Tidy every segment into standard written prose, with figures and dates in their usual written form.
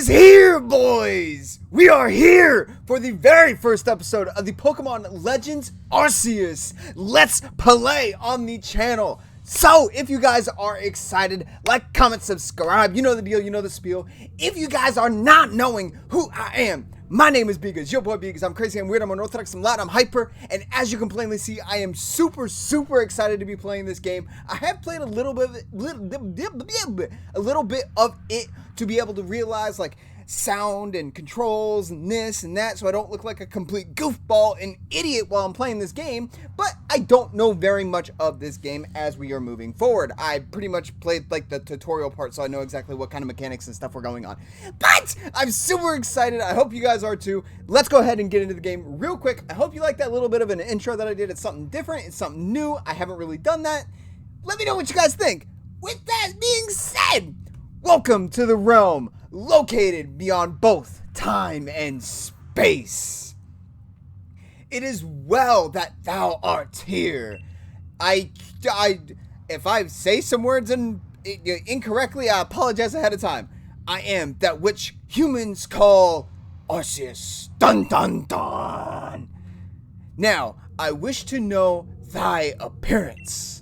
is here, boys! We are here for the very first episode of the Pokemon Legends Arceus Let's Play on the channel. So, if you guys are excited, like, comment, subscribe, you know the deal, you know the spiel. If you guys are not knowing who I am, my name is Beagers, your boy Beagers. I'm crazy, I'm weird, I'm unorthodox, I'm loud, I'm hyper, and as you can plainly see, I am super excited to be playing this game. I have played a little bit of it to be able to realize, like, sound and controls and this and that, so I don't look like a complete goofball and idiot while I'm playing this game. But I don't know very much of this game as we are moving forward. I pretty much played like the tutorial part, so I know exactly what kind of mechanics and stuff were going on. But I'm super excited. I hope you guys are too. Let's go ahead and get into the game real quick. I hope you like that little bit of an intro that I did. It's something different, it's something new. I haven't really done that. Let me know what you guys think. With that being said, welcome to the realm located beyond both time and space. It is well that thou art here. If I say some words incorrectly, I apologize ahead of time. I am that which humans call Arceus. Dun dun dun. Now, I wish to know thy appearance.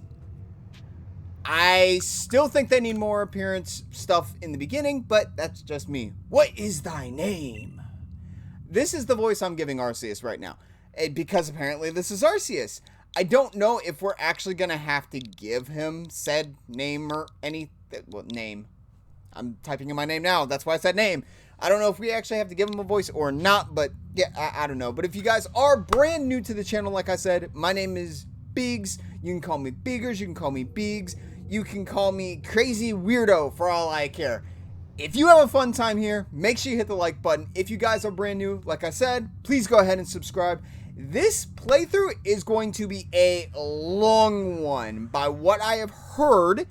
I still think they need more appearance stuff in the beginning, but that's just me. What is thy name? This is the voice I'm giving Arceus right now, because apparently this is Arceus. I don't know if we're actually going to have to give him said name or name. I'm typing in my name now. That's why I said name. I don't know if we actually have to give him a voice or not, but yeah, I don't know. But if you guys are brand new to the channel, like I said, my name is Beags. You can call me Beagers. You can call me Beags. You can call me Crazy Weirdo for all I care. If you have a fun time here, make sure you hit the like button. If you guys are brand new, like I said, please go ahead and subscribe. This playthrough is going to be a long one. By what I have heard,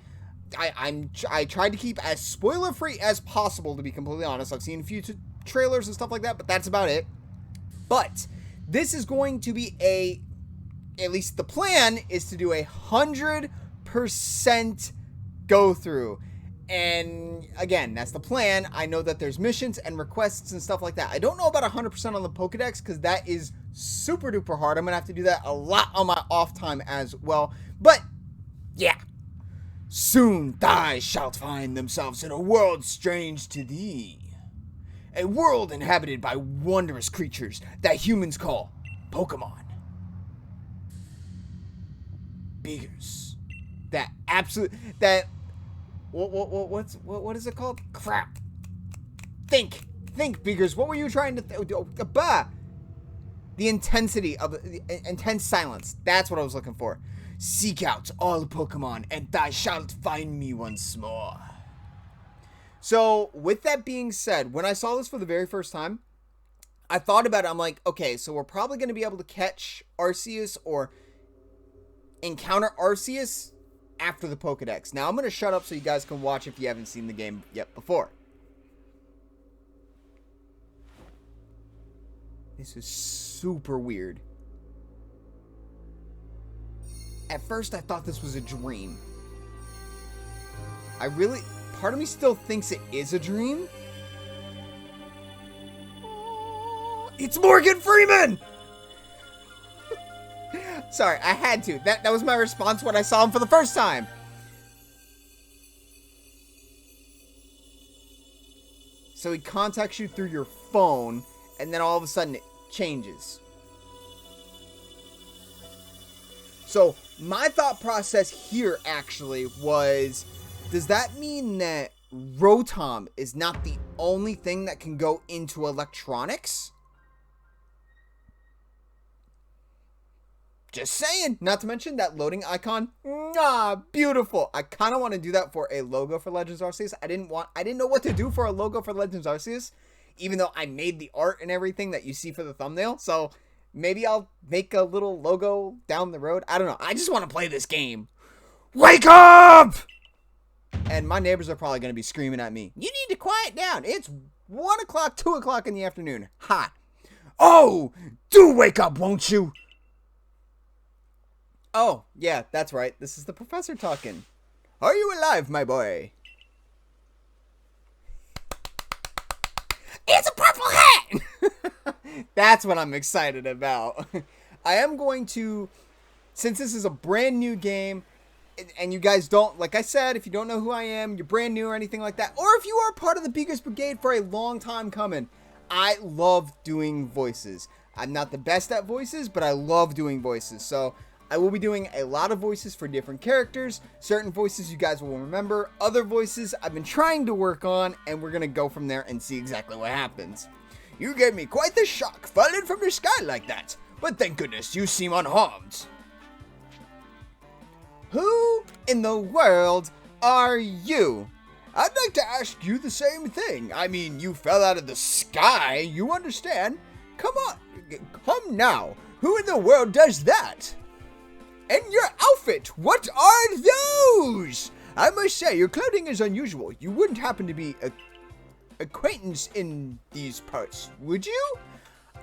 I tried to keep as spoiler free as possible, to be completely honest. I've seen a few trailers and stuff like that, but that's about it. But this is going to be at least the plan is to do 100% go through. And again, that's the plan. I know that there's missions and requests and stuff like that. I don't know about 100% on the Pokedex, because that is super duper hard. I'm gonna have to do that a lot on my off time as well. But yeah, soon thy shalt find themselves in a world strange to thee, a world inhabited by wondrous creatures that humans call Pokemon. Beagers. What is it called? Crap. Think, Beagers. What were you trying to the intensity of the intense silence. That's what I was looking for. Seek out all Pokemon, and thou shalt find me once more. So, with that being said, when I saw this for the very first time, I thought about it. I'm like, okay, so we're probably going to be able to catch Arceus or encounter Arceus after the Pokedex. Now I'm going to shut up so you guys can watch if you haven't seen the game yet before. This is super weird. At first I thought this was a dream. Part of me still thinks it is a dream. It's Morgan Freeman! Sorry, I had to. That was my response when I saw him for the first time. So he contacts you through your phone, and then all of a sudden it changes. So my thought process here actually was, does that mean that Rotom is not the only thing that can go into electronics? Just saying. Not to mention that loading icon. Beautiful. I kind of want to do that for a logo for Legends Arceus. I didn't know what to do for a logo for Legends Arceus, even though I made the art and everything that you see for the thumbnail. So maybe I'll make a little logo down the road. I don't know. I just want to play this game. Wake up! And my neighbors are probably going to be screaming at me. You need to quiet down. It's 1 o'clock, 2 o'clock in the afternoon. Ha. Oh, do wake up, won't you? Oh, yeah, that's right. This is the professor talking. Are you alive, my boy? It's a purple hat! That's what I'm excited about. I am going to, since this is a brand new game, and you guys don't, like I said, if you don't know who I am, you're brand new or anything like that, or if you are part of the Beagers Brigade for a long time coming, I love doing voices. I'm not the best at voices, but I love doing voices. So I will be doing a lot of voices for different characters. Certain voices you guys will remember. Other voices I've been trying to work on, and we're going to go from there and see exactly what happens. You gave me quite the shock falling from the sky like that, but thank goodness you seem unharmed. Who in the world are you? I'd like to ask you the same thing. I mean, you fell out of the sky, you understand? Come on, come now. Who in the world does that? And your outfit, what are those? I must say, your clothing is unusual. You wouldn't happen to be an acquaintance in these parts, would you?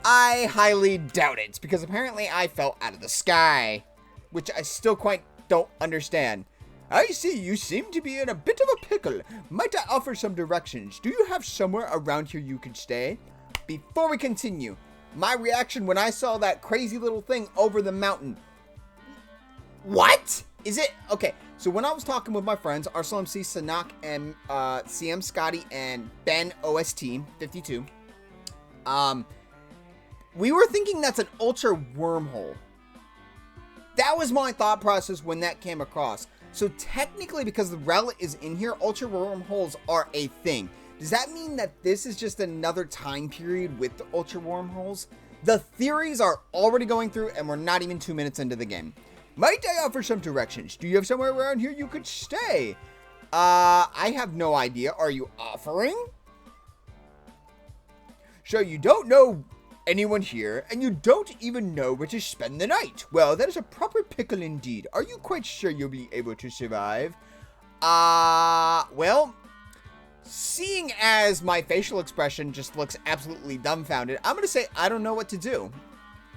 I highly doubt it, because apparently I fell out of the sky, which I still quite don't understand. I see you seem to be in a bit of a pickle. Might I offer some directions? Do you have somewhere around here you could stay? Before we continue, my reaction when I saw that crazy little thing over the mountain. What? Is it? Okay, so when I was talking with my friends, RSLMC, Sinnoh, and CM Scotty, and Ben OST 52, we were thinking that's an ultra wormhole. That was my thought process when that came across. So technically, because the relic is in here, ultra wormholes are a thing. Does that mean that this is just another time period with the ultra wormholes? The theories are already going through, and we're not even 2 minutes into the game. Might I offer some directions? Do you have somewhere around here you could stay? I have no idea. Are you offering? So you don't know anyone here, and you don't even know where to spend the night. Well, that is a proper pickle indeed. Are you quite sure you'll be able to survive? Well, seeing as my facial expression just looks absolutely dumbfounded, I'm gonna say I don't know what to do.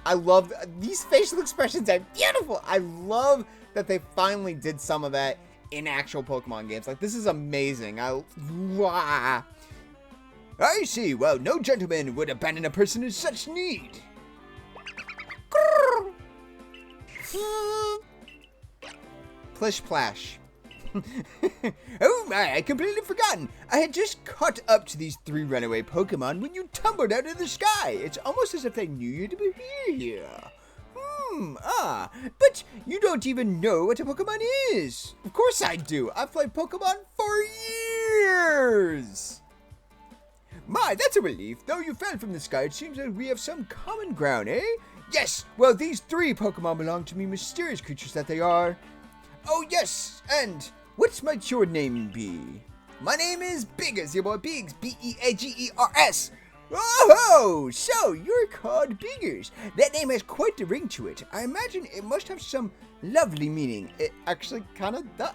I love these facial expressions are beautiful. I love that they finally did some of that in actual Pokemon games. Like, this is amazing. I see. Well, no gentleman would abandon a person in such need. Plish plash. Oh my, I completely forgotten. I had just caught up to these 3 runaway Pokemon when you tumbled out of the sky. It's almost as if they knew you to be here. But you don't even know what a Pokemon is. Of course I do. I've played Pokemon for years. My, that's a relief. Though you fell from the sky, it seems that we have some common ground, eh? Yes, well, these 3 Pokemon belong to me, mysterious creatures that they are. Oh, yes, and what might your name be? My name is Beagers, your boy Beagers, B-E-A-G-E-R-S. Oh, so you're called Beagers. That name has quite the ring to it. I imagine it must have some lovely meaning. It actually kind of does.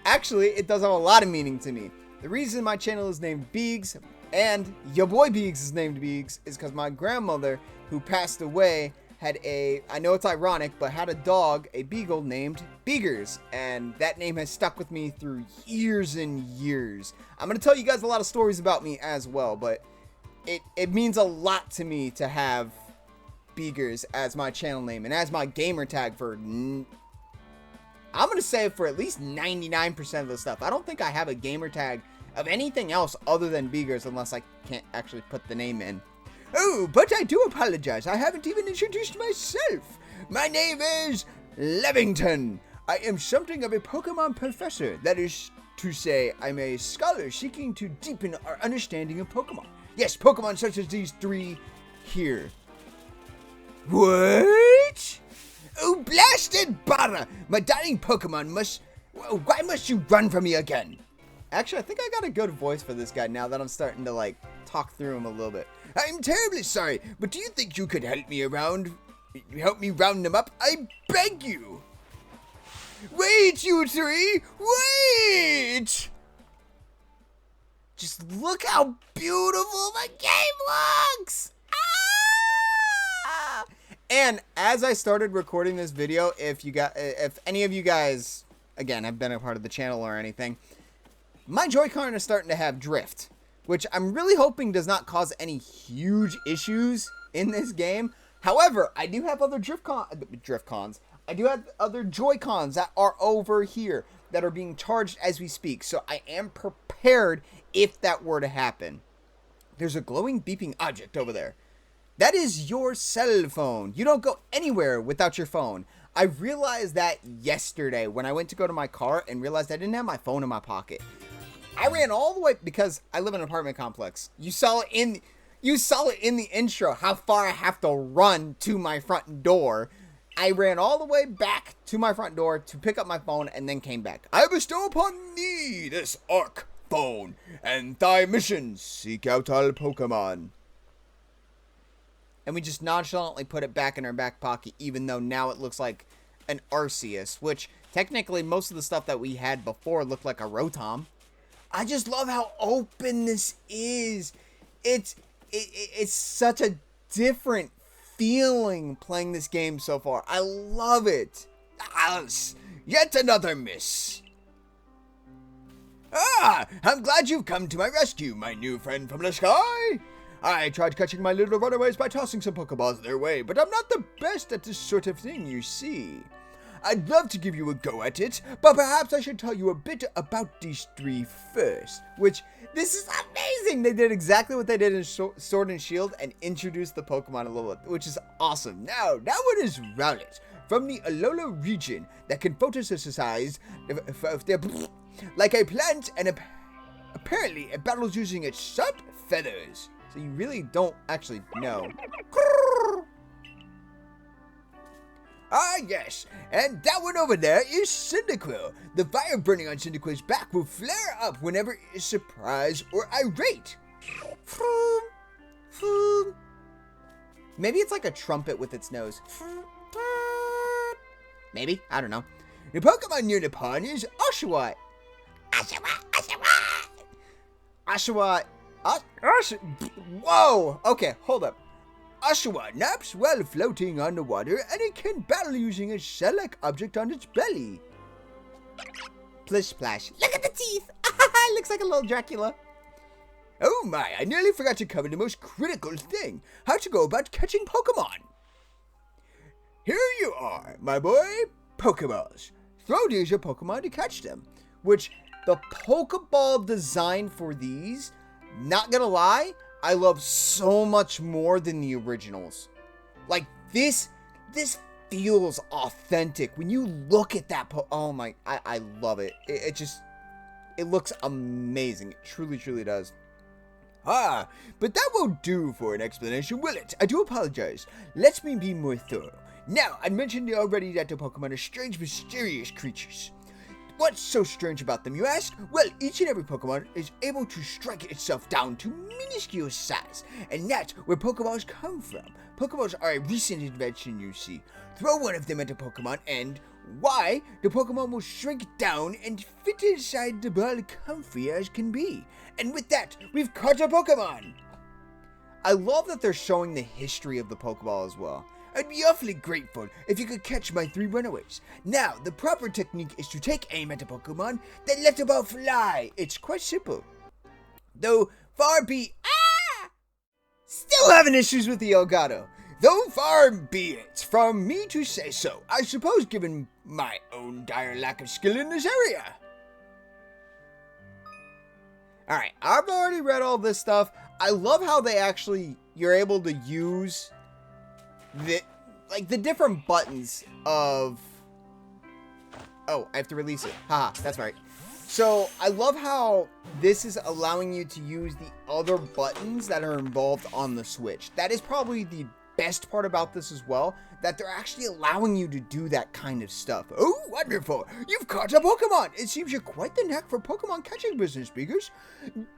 Actually, it does have a lot of meaning to me. The reason my channel is named Beags, and your boy Beags is named Beags, is because my grandmother, who passed away, had I know it's ironic, but had a dog, a beagle named Beagers, and that name has stuck with me through years and years. I'm going to tell you guys a lot of stories about me as well, but it means a lot to me to have Beagers as my channel name, and as my gamer tag for, I'm going to say for at least 99% of the stuff. I don't think I have a gamer tag of anything else other than Beagers, unless I can't actually put the name in. Oh, but I do apologize. I haven't even introduced myself. My name is Levington. I am something of a Pokemon professor. That is to say, I'm a scholar seeking to deepen our understanding of Pokemon. Yes, Pokemon such as these 3 here. What? Oh, blasted Bara! My dying Pokemon must... Why must you run from me again? Actually, I think I got a good voice for this guy now that I'm starting to, like, talk through him a little bit. I'm terribly sorry, but do you think you could help me around? Help me round them up? I beg you! Wait, you 3! Wait! Just look how beautiful the game looks! Ah! And as I started recording this video, if any of you guys, again, have been a part of the channel or anything, my Joy-Con is starting to have drift. which I'm really hoping does not cause any huge issues in this game. However, I do have other Drift-Cons. I do have other Joy-Cons that are over here that are being charged as we speak. So I am prepared if that were to happen. There's a glowing beeping object over there. That is your cell phone. You don't go anywhere without your phone. I realized that yesterday when I went to go to my car and realized I didn't have my phone in my pocket. I ran all the way because I live in an apartment complex. You saw it in the intro how far I have to run to my front door. I ran all the way back to my front door to pick up my phone and then came back. I bestow upon thee this Arc phone and thy mission, seek out all Pokemon. And we just nonchalantly put it back in our back pocket, even though now it looks like an Arceus, which technically most of the stuff that we had before looked like a Rotom. I just love how open this is. It's such a different feeling playing this game so far. I love it. Alice, yet another miss. Ah, I'm glad you've come to my rescue, my new friend from the sky. I tried catching my little runaways by tossing some Pokeballs their way, but I'm not the best at this sort of thing, you see. I'd love to give you a go at it, but perhaps I should tell you a bit about these three first. Which, this is amazing! They did exactly what they did in Sword and Shield and introduced the Pokemon a little bit, which is awesome. Now, that one is Rowlet, from the Alola region that can photosynthesize like a plant, and apparently it battles using its sharp feathers. So you really don't actually know. Ah, yes, and that one over there is Cyndaquil. The fire burning on Cyndaquil's back will flare up whenever it is surprised or irate. Maybe it's like a trumpet with its nose. Maybe? I don't know. The Pokemon near the pond is Oshawott. Oshawott. Whoa! Okay, hold up. Oshawott naps while floating on the water, and it can battle using a shell-like object on its belly. Plish splash. Look at the teeth! It looks like a little Dracula. Oh my, I nearly forgot to cover the most critical thing. How to go about catching Pokemon. Here you are, my boy. Pokeballs. Throw these your Pokemon to catch them. Which, the Pokeball design for these, not gonna lie, I love so much more than the originals. Like, this feels authentic. When you look at that, oh my, I love it. It looks amazing. It truly, truly does. Ah, but that won't do for an explanation, will it? I do apologize. Let me be more thorough. Now, I mentioned already that the Pokemon are strange, mysterious creatures. What's so strange about them, you ask? Well, each and every Pokemon is able to strike itself down to minuscule size, and that's where Pokeballs come from. Pokeballs are a recent invention, you see. Throw one of them at a Pokemon, and why? The Pokemon will shrink down and fit inside the ball comfy as can be. And with that, we've caught a Pokemon! I love that they're showing the history of the Pokeball as well. I'd be awfully grateful if you could catch my three runaways. Now, the proper technique is to take aim at a Pokemon, then let the ball fly. It's quite simple. Though far be... Still having issues with the Elgato. Though far be it from me to say so, I suppose given my own dire lack of skill in this area. Alright, I've already read all this stuff. I love how they actually... You're able to use... the different buttons of... Oh, I have to release it. Haha, that's right. So, I love how this is allowing you to use the other buttons that are involved on the Switch. That is probably the best part about this as well, that they're actually allowing you to do that kind of stuff. Oh, wonderful! You've caught a Pokemon! It seems you're quite the knack for Pokemon catching business, Beagers.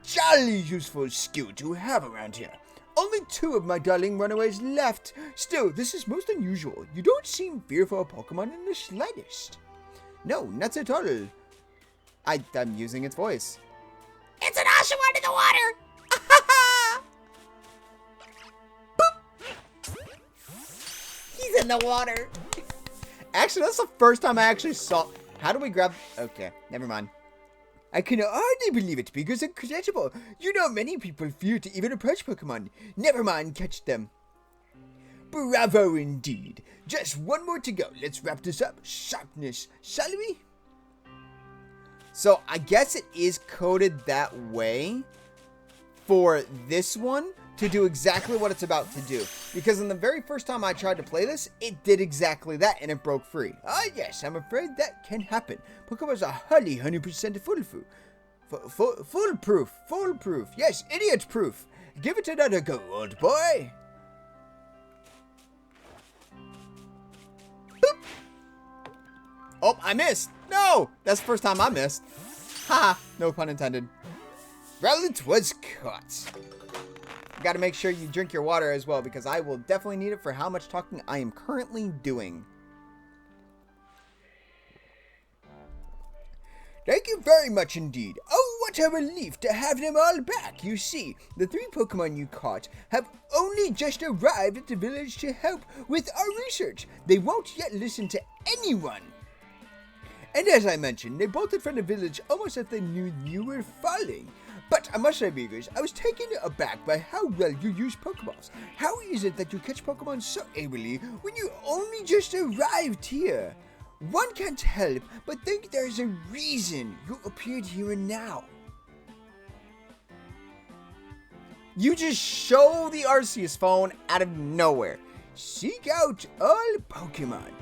Jolly useful skill to have around here. Only 2 of my darling runaways left. Still, this is most unusual. You don't seem fearful of Pokemon in the slightest. No, not at all. I'm using its voice. It's an Oshawott in the water! He's in the water. Actually, that's the first time I actually saw... How do we grab... Okay, never mind. I can hardly believe it, because it's incredible. You know, many people fear to even approach Pokemon. Never mind, catch them. Bravo indeed. Just one more to go. Let's wrap this up. Sharpness, shall we? So I guess it is coded that way for this one to do exactly what it's about to do. Because in the very first time I tried to play this, it did exactly that and it broke free. Ah yes, I'm afraid that can happen. Pokemon's are highly 100% foolproof. Yes, idiot proof. Give it another go, old boy. Boop. Oh, I missed. No, that's the first time I missed. Haha, no pun intended. Rowlet was caught. Got to make sure you drink your water as well, because I will definitely need it for how much talking I am currently doing. Thank you very much indeed. Oh, what a relief to have them all back. You see, the 3 Pokemon you caught have only just arrived at the village to help with our research. They won't yet listen to anyone. And as I mentioned, they bolted from the village almost as they knew you were falling. But I must say, Beagers, I was taken aback by how well you use Pokeballs. How is it that you catch Pokemon so ably when you only just arrived here? One can't help but think there's a reason you appeared here and now. You just show the Arceus phone out of nowhere. Seek out all Pokemon.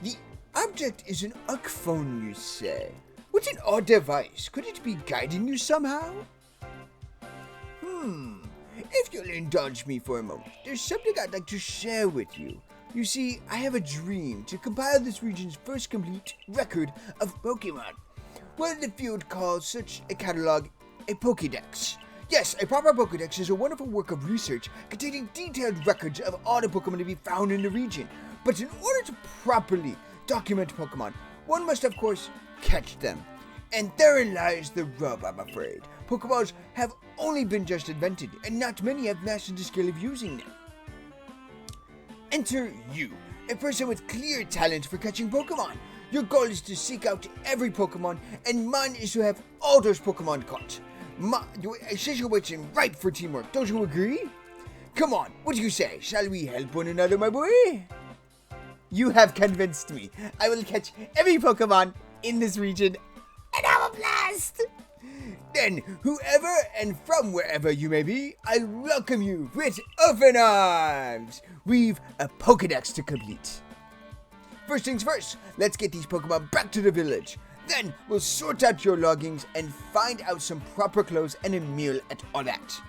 The object is an Uck phone, you say? What an odd device. Could it be guiding you somehow? If you'll indulge me for a moment, there's something I'd like to share with you. You see, I have a dream to compile this region's first complete record of Pokemon. What the field calls such a catalog a Pokédex. Yes, a proper Pokédex is a wonderful work of research containing detailed records of all the Pokemon to be found in the region. But in order to properly document Pokemon, one must of course catch them. And therein lies the rub, I'm afraid. Pokeballs have only been just invented, and not many have mastered the skill of using them. Enter you, a person with clear talent for catching Pokemon. Your goal is to seek out every Pokemon, and mine is to have all those Pokemon caught. A situation ripe for teamwork, don't you agree? Come on, what do you say? Shall we help one another, my boy? You have convinced me. I will catch every Pokemon in this region and have a blast! Then, whoever and from wherever you may be, I welcome you with open arms! We've a Pokédex to complete. First things first, let's get these Pokemon back to the village. Then, we'll sort out your loggings and find out some proper clothes and a meal and all that.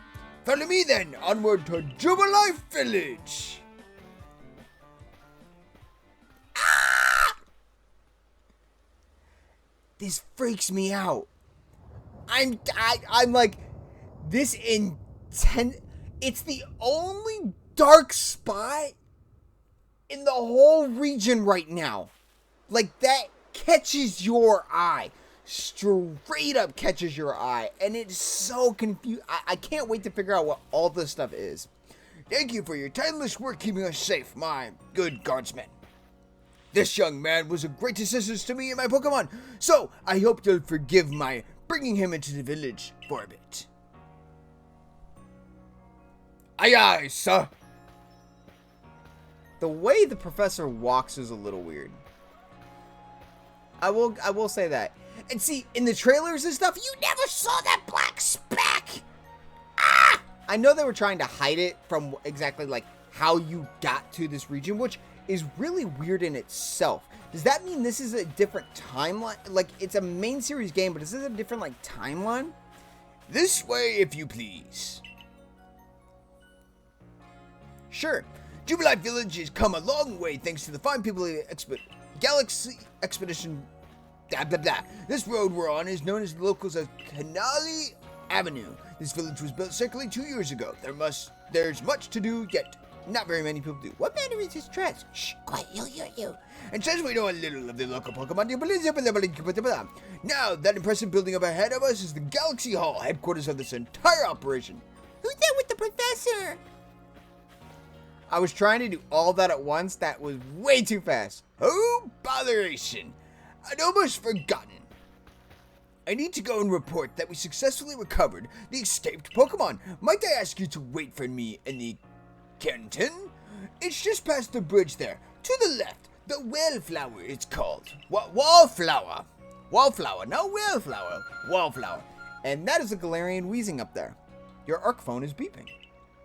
Follow me then, onward to Jubilife Village! This freaks me out. I'm like, this intense. It's the only dark spot in the whole region right now. Like, that catches your eye. Straight up catches your eye. And it's so confused. I can't wait to figure out what all this stuff is. Thank you for your tireless work keeping us safe, my good guardsmen. This young man was a great assistance to me and my Pokemon, so I hope you'll forgive my bringing him into the village for a bit. Aye aye, sir. The way the professor walks is a little weird. I will say that. And see, in the trailers and stuff, you never saw that black speck. Ah! I know they were trying to hide it from exactly like how you got to this region, which is really weird in itself. Does that mean this is a different timeline? Like, it's a main series game, but is this a different, like, timeline? This way, if you please. Sure. Jubilife Village has come a long way thanks to the fine people of the Galaxy Expedition. Blah, blah, blah. This road we're on is known as the locals as Canali Avenue. This village was built circling 2 years ago. There's much to do, yet not very many people do. What manner is this dress? Shh, quiet, you. And since we know a little of the local Pokemon, now that impressive building up ahead of us is the Galaxy Hall, headquarters of this entire operation. Who's there with the professor? I was trying to do all that at once. That was way too fast. Oh, botheration. I'd almost forgotten. I need to go and report that we successfully recovered the escaped Pokemon. Might I ask you to wait for me in the canton? It's just past the bridge there, to the left. The Wallflower it's called. Wallflower. Wallflower, no Wallflower. Wallflower. And that is a Galarian wheezing up there. Your Arc phone is beeping.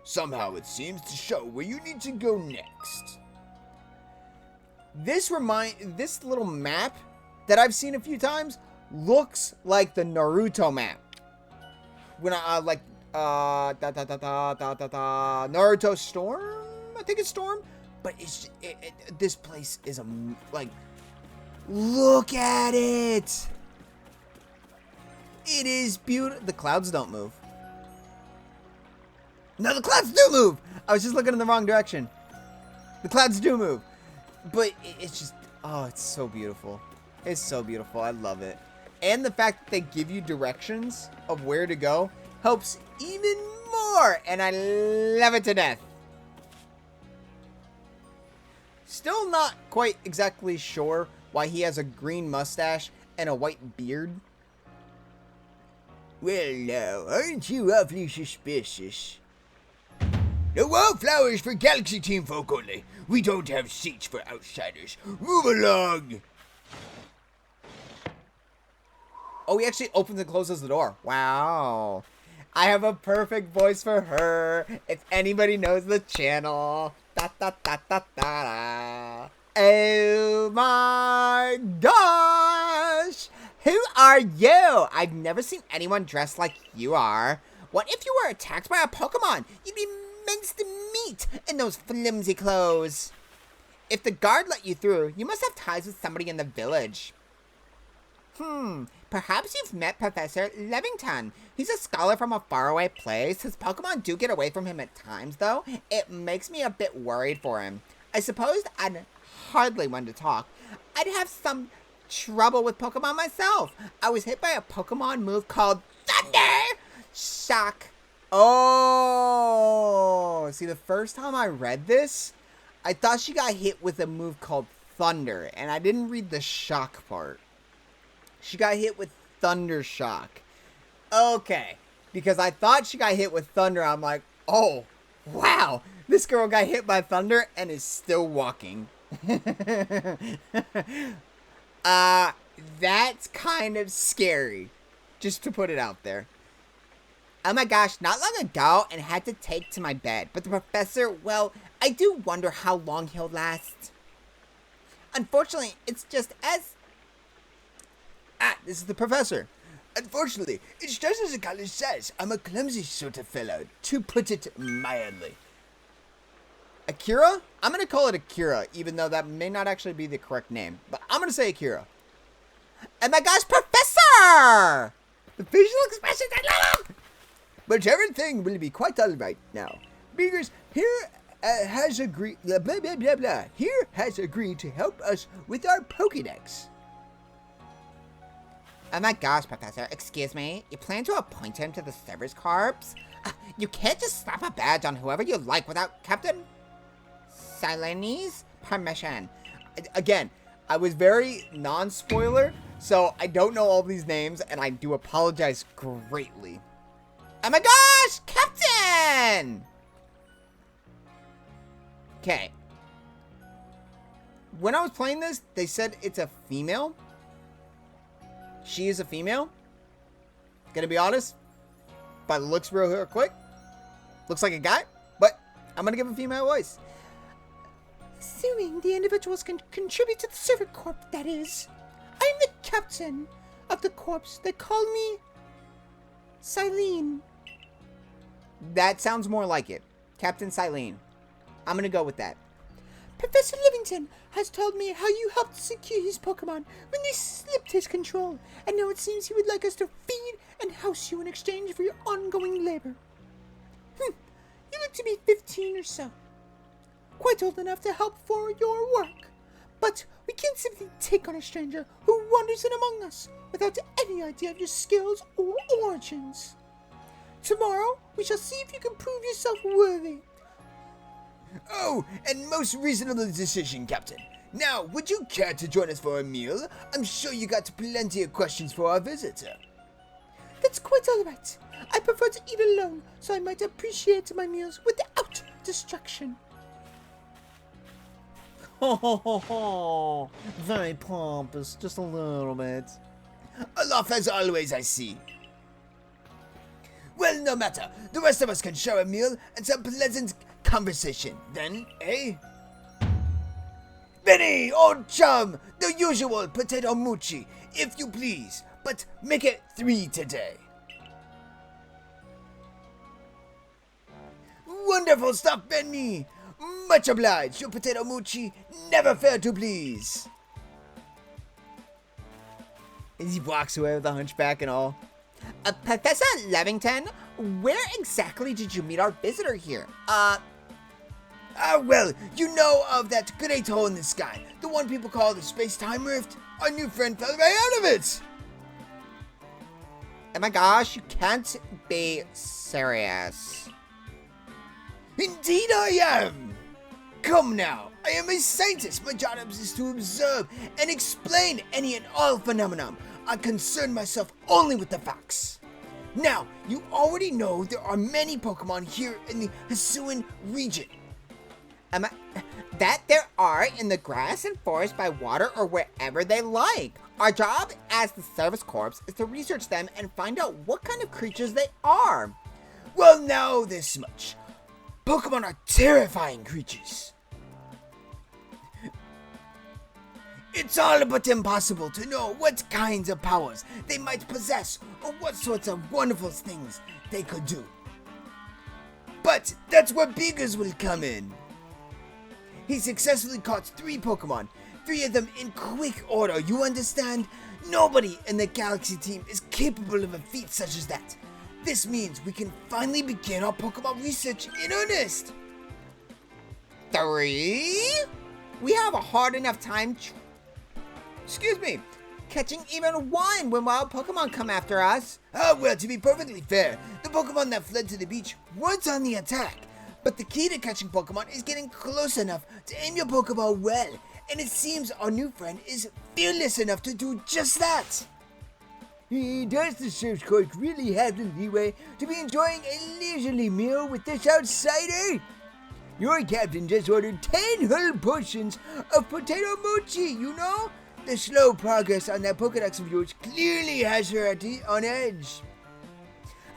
Somehow it seems to show where you need to go next. This little map that I've seen a few times looks like the Naruto map. When Naruto Storm? I think it's Storm. But this place is look at it. It is beautiful. The clouds don't move. No, the clouds do move. I was just looking in the wrong direction. The clouds do move. But it's just, oh, it's so beautiful. It's so beautiful. I love it. And the fact that they give you directions of where to go helps even more. And I love it to death. Still not quite exactly sure why he has a green mustache and a white beard. Well, now, aren't you awfully suspicious? The Wallflower is for Galaxy Team folk only. We don't have seats for outsiders. Move along. Oh, he actually opens and closes the door. Wow. I have a perfect voice for her. If anybody knows the channel. Da, da, da, da, da, da. Oh my gosh. Who are you? I've never seen anyone dressed like you are. What if you were attacked by a Pokemon? You'd be minced meat in those flimsy clothes. If the guard let you through, you must have ties with somebody in the village. Perhaps you've met Professor Levington. He's a scholar from a faraway place. His Pokemon do get away from him at times, though. It makes me a bit worried for him. I suppose I'd hardly want to talk. I'd have some trouble with Pokemon myself. I was hit by a Pokemon move called Thunder Shock. Oh, see, the first time I read this, I thought she got hit with a move called Thunder, and I didn't read the shock part. She got hit with Thunder Shock. Okay, because I thought she got hit with Thunder. I'm like, oh, wow, this girl got hit by Thunder and is still walking. That's kind of scary, just to put it out there. Oh my gosh, not long ago and had to take to my bed. But the professor, well, I do wonder how long he'll last. Unfortunately, it's just as... this is the professor. Unfortunately, it's just as the college says. I'm a clumsy sort of fellow, to put it mildly. Akira? I'm going to call it Akira, even though that may not actually be the correct name. But I'm going to say Akira. Oh my gosh, Professor! The facial expressions, I love them! But everything will be quite alright now. Beagers, here has agreed, blah, blah, blah, blah, blah. Here has agreed to help us with our Pokédex. Oh my gosh, Professor, excuse me. You plan to appoint him to the Service Corps? You can't just slap a badge on whoever you like without Captain Silene's permission. Again, I was very non-spoiler, so I don't know all these names, and I do apologize greatly. Oh my gosh, Captain! Okay. When I was playing this, they said it's a female. She is a female. Gonna be honest, by the looks real quick, looks like a guy, but I'm gonna give a female voice. Assuming the individuals can contribute to the Servant Corps, that is. I'm the captain of the corps. They call me Silene. That sounds more like it. Captain Silene. I'm gonna go with that. Professor Livington has told me how you helped secure his Pokemon when they slipped his control, and now it seems he would like us to feed and house you in exchange for your ongoing labor. You look to be 15 or so. Quite old enough to help for your work. But we can't simply take on a stranger who wanders in among us without any idea of your skills or origins. Tomorrow, we shall see if you can prove yourself worthy. Oh, and most reasonable decision, Captain. Now, would you care to join us for a meal? I'm sure you got plenty of questions for our visitor. That's quite all right. I prefer to eat alone, so I might appreciate my meals without distraction. Ho ho ho ho! Very pompous, just a little bit. A laugh as always, I see. Well, no matter. The rest of us can share a meal and some pleasant conversation, then, eh? Benny, old chum, the usual potato mochi, if you please, but make it 3 today. Wonderful stuff, Benny. Much obliged. Your potato mochi never fail to please. And he walks away with the hunchback and all. Professor Levington, where exactly did you meet our visitor here? Well, you know of that great hole in the sky, the one people call the space-time rift? Our new friend fell right out of it! Oh my gosh, you can't be serious. Indeed I am! Come now, I am a scientist. My job is to observe and explain any and all phenomenon. I concern myself only with the facts. Now, you already know there are many Pokemon here in the Hisui region. That there are in the grass and forest by water or wherever they like. Our job as the Service Corps is to research them and find out what kind of creatures they are. Well, now this much. Pokemon are terrifying creatures. It's all but impossible to know what kinds of powers they might possess or what sorts of wonderful things they could do. But that's where Beagers will come in. He successfully caught 3 Pokemon, 3 of them in quick order, you understand? Nobody in the Galaxy team is capable of a feat such as that. This means we can finally begin our Pokemon research in earnest. 3? We have a hard enough time catching even 1 when wild Pokemon come after us. Well, to be perfectly fair, the Pokemon that fled to the beach weren't on the attack. But the key to catching Pokemon is getting close enough to aim your Pokeball well, and it seems our new friend is fearless enough to do just that. Does the Service Corps really have the leeway to be enjoying a leisurely meal with this outsider? Your captain just ordered 10 whole portions of potato mochi, you know? The slow progress on that Pokedex of yours clearly has her on edge.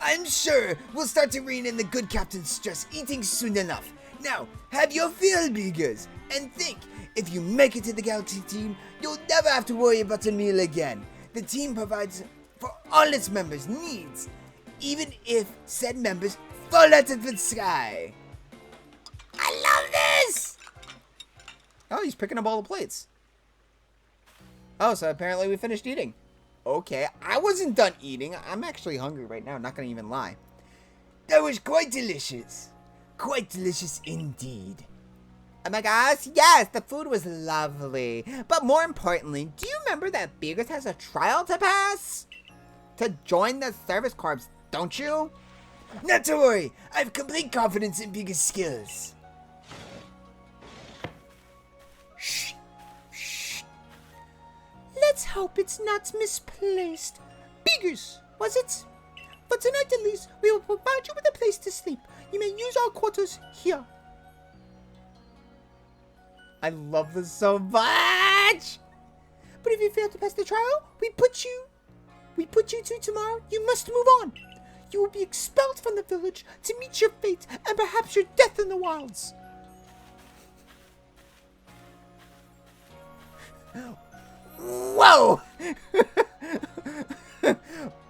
I'm sure we'll start to rein in the good captain's stress eating soon enough. Now, have your fill, Beagers, and think, if you make it to the Galaxy team, you'll never have to worry about a meal again. The team provides for all its members' needs, even if said members fall out of the sky. I love this! Oh, he's picking up all the plates. Oh, so apparently we finished eating. Okay, I wasn't done eating. I'm actually hungry right now, not gonna even lie. That was quite delicious. Quite delicious indeed. Oh my gosh, yes, the food was lovely. But more importantly, do you remember that Beagers has a trial to pass? To join the Service Corps, don't you? Not to worry, I have complete confidence in Beagers' skills. Shh. Let's hope it's not misplaced. Beagers, was it? For tonight at least, we will provide you with a place to sleep. You may use our quarters here. I love this so much! But if you fail to pass the trial, we put you to tomorrow. You must move on. You will be expelled from the village to meet your fate and perhaps your death in the wilds. Whoa!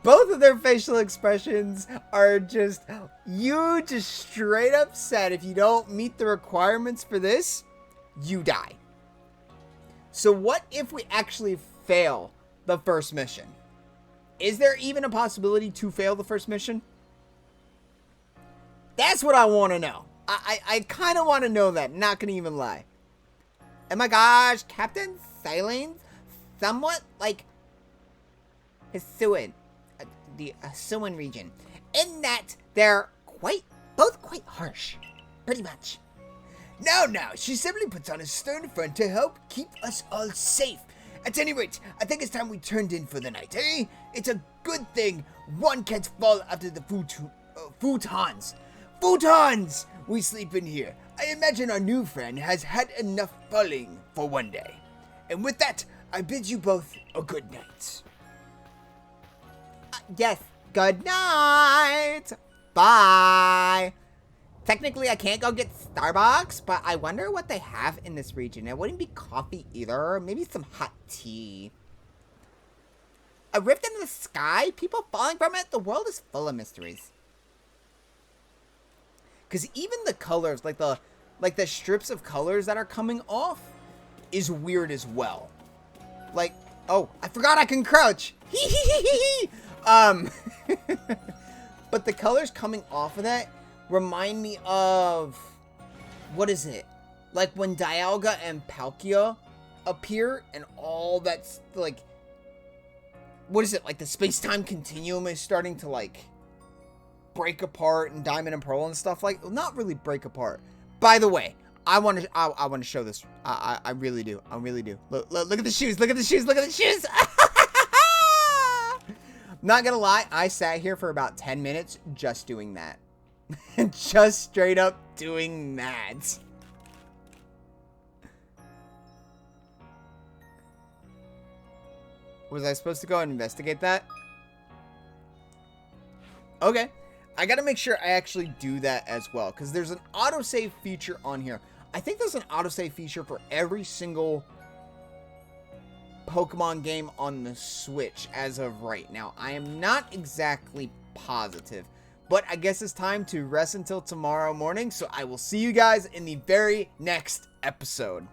Both of their facial expressions are just, you just straight up said if you don't meet the requirements for this, you die. So what if we actually fail the first mission? Is there even a possibility to fail the first mission? That's what I want to know. I kind of want to know that, not going to even lie. Oh my gosh, Captain Silen's somewhat like Hisui, the Hisui region, in that they're both quite harsh, pretty much. Now, she simply puts on a stern front to help keep us all safe, At any rate, I think it's time we turned in for the night, eh? It's a good thing one can't fall out of the futons. Futons! We sleep in here. I imagine our new friend has had enough falling for one day. And with that, I bid you both a good night. Yes, good night. Bye. Technically, I can't go get Starbucks, but I wonder what they have in this region. It wouldn't be coffee either. Maybe some hot tea. A rift in the sky? People falling from it? The world is full of mysteries. Because even the colors, like the strips of colors that are coming off, is weird as well. Like, oh, I forgot I can crouch. But the colors coming off of that remind me of, what is it? Like when Dialga and Palkia appear and all that's like, what is it? Like the space-time continuum is starting to like break apart and Diamond and Pearl and stuff like, not really break apart. By the way, I want to show this. I really do. I really do. Look at the shoes. Look at the shoes. Look at the shoes. Not gonna lie, I sat here for about 10 minutes just doing that. Just straight up doing that. Was I supposed to go and investigate that? Okay. I gotta make sure I actually do that as well, because there's an autosave feature on here. I think there's an autosave feature for every single Pokemon game on the Switch as of right now. I am not exactly positive, but I guess it's time to rest until tomorrow morning, so I will see you guys in the very next episode.